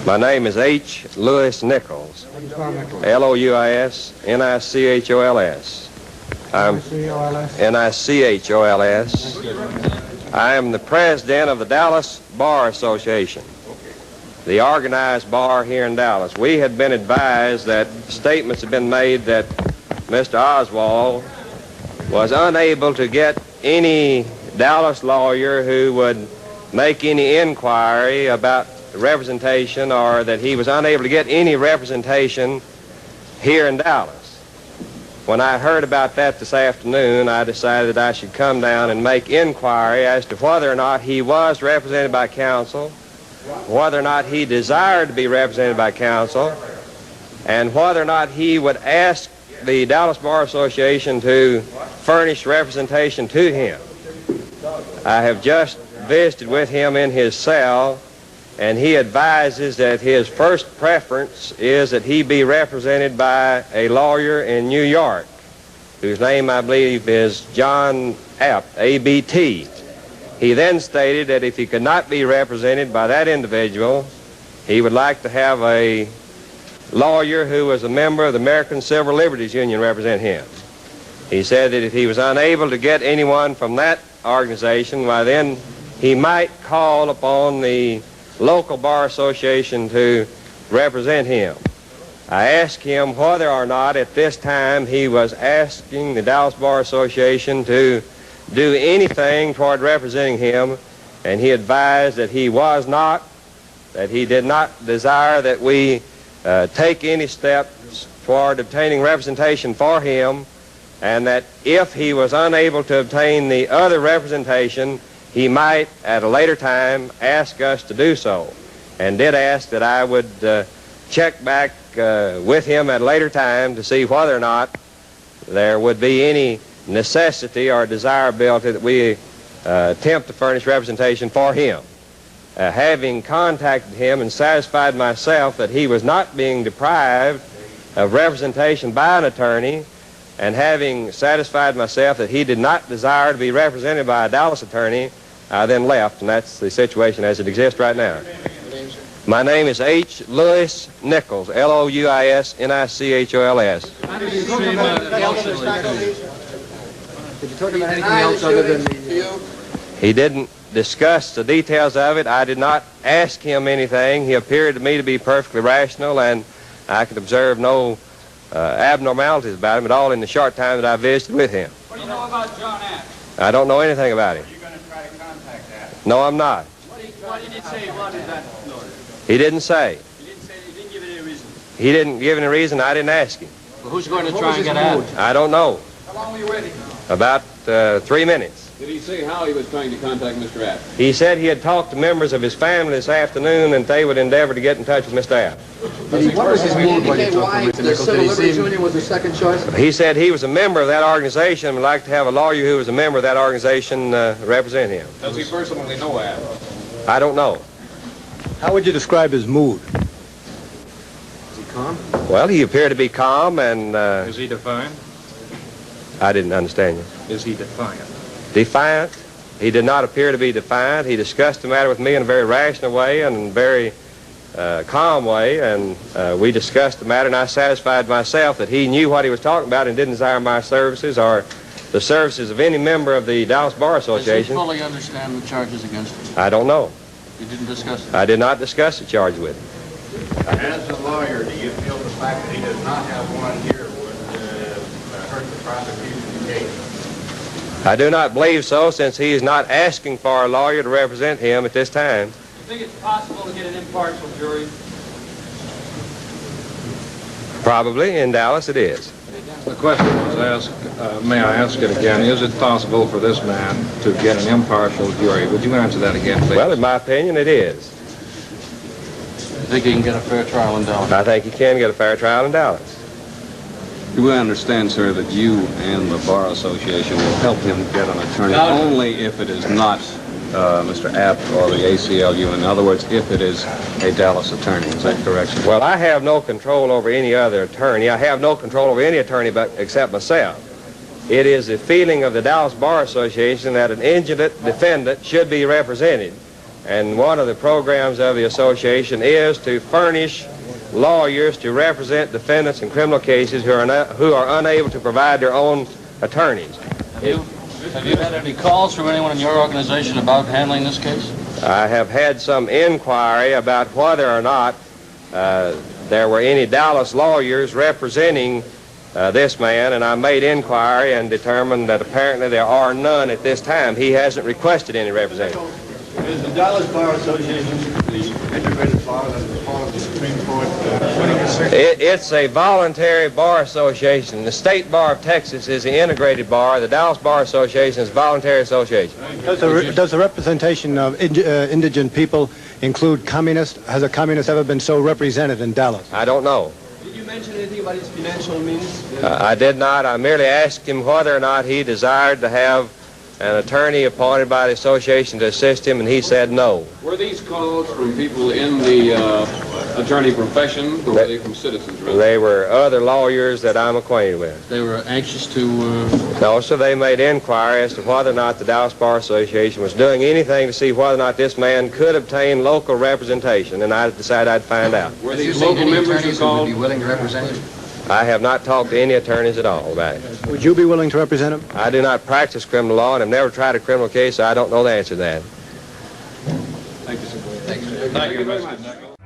My name is H. Louis Nichols. L-O-U-I-S-N-I-C-H-O-L-S. I'm N-I-C-H-O-L-S. I am the president of the Dallas Bar Association, the organized bar here in Dallas. We had been advised that statements had been made that Mr. Oswald was unable to get any Dallas lawyer who would make any inquiry about representation, or that he was unable to get any representation here in Dallas. When I heard about that this afternoon, I decided that I should come down and make inquiry as to whether or not he was represented by counsel, whether or not he desired to be represented by counsel, and whether or not he would ask the Dallas Bar Association to furnish representation to him. I have just visited with him in his cell, and he advises that his first preference is that he be represented by a lawyer in New York, whose name I believe is John Abt, A-B-T. He then stated that if he could not be represented by that individual, he would like to have a lawyer who was a member of the American Civil Liberties Union represent him. He said that if he was unable to get anyone from that organization, why then he might call upon the local bar association to represent him. I asked him whether or not at this time he was asking the Dallas Bar Association to do anything toward representing him, and he advised that he was not, that he did not desire that we take any steps toward obtaining representation for him, and that if he was unable to obtain the other representation, he might at a later time ask us to do so, and did ask that I would check back with him at a later time to see whether or not there would be any necessity or desirability that we attempt to furnish representation for him. Having contacted him and satisfied myself that he was not being deprived of representation by an attorney, and having satisfied myself that he did not desire to be represented by a Dallas attorney, I then left, and that's the situation as it exists right now. My name is H. Louis Nichols, L-O-U-I-S-N-I-C-H-O-L-S. Did you talk about anything else other than the... He didn't discuss the details of it. I did not ask him anything. He appeared to me to be perfectly rational, and I could observe no abnormalities about him at all in the short time that I visited with him. What do you know about John Abt? I don't know anything about him. Are you going to try to contact Abt? No, I'm not. What did he say? What is that? He didn't say. He didn't say, he didn't give any reason. He didn't give any reason. I didn't ask him. Well, who's going to try and get Abt? I don't know. How long were you waiting? About 3 minutes. Did he say how he was trying to contact Mr. Abt? He said he had talked to members of his family this afternoon, and they would endeavor to get in touch with Mr. Abt. What was his mood when you talked to Mr. Nichols? Did he seem... Union was the second choice? He said he was a member of that organization and would like to have a lawyer who was a member of that organization represent him. Does he personally know Abt? I don't know. How would you describe his mood? Is he calm? Well, he appeared to be calm, and Is he defiant? I didn't understand you. Is he defiant? Defiant? He did not appear to be defiant. He discussed the matter with me in a very rational way and in a very calm way, and we discussed the matter, and I satisfied myself that he knew what he was talking about and didn't desire my services or the services of any member of the Dallas Bar Association. Does he fully understand the charges against him? I don't know. You didn't discuss it? I did not discuss the charge with him. As a lawyer, do you feel the fact that he does not have one here would hurt the prosecution's case? I do not believe so, since he is not asking for a lawyer to represent him at this time. Do you think it's possible to get an impartial jury? Probably. In Dallas it is. The question was asked, may I ask it again, is it possible for this man to get an impartial jury? Would you answer that again, please? Well, in my opinion, it is. You think he can get a fair trial in Dallas? I think he can get a fair trial in Dallas. Do we understand, sir, that you and the Bar Association will help him get an attorney only if it is not Mr. Abt or the ACLU? In other words, if it is a Dallas attorney. Is that correct, sir? Well, I have no control over any other attorney. I have no control over any attorney except myself. It is the feeling of the Dallas Bar Association that an indigent defendant should be represented And one of the programs of the association is to furnish lawyers to represent defendants in criminal cases who are unable to provide their own attorneys. Have you had any calls from anyone in your organization about handling this case? I have had some inquiry about whether or not there were any Dallas lawyers representing this man, and I made inquiry and determined that apparently there are none at this time. He hasn't requested any representative. Is the Dallas Bar Association the integrated bar that is part of the Supreme Court? It's a voluntary bar association. The State Bar of Texas is the integrated bar. The Dallas Bar Association is a voluntary association. Does the representation of indigent people include communists? Has a communist ever been so represented in Dallas? I don't know. Did you mention anything about his financial means? I did not. I merely asked him whether or not he desired to have an attorney appointed by the association to assist him, and he said no. Were these calls from people in the attorney profession, or were they from citizens? Really? They were other lawyers that I'm acquainted with. They were anxious to... No, so they made inquiry as to whether or not the Dallas Bar Association was doing anything to see whether or not this man could obtain local representation, and I decided I'd find out. Were these local members who called? Would be willing to represent him? I have not talked to any attorneys at all about it. Would you be willing to represent him? I do not practice criminal law and have never tried a criminal case, so I don't know the answer to that. Thank you, sir. Thanks. Thank you very much.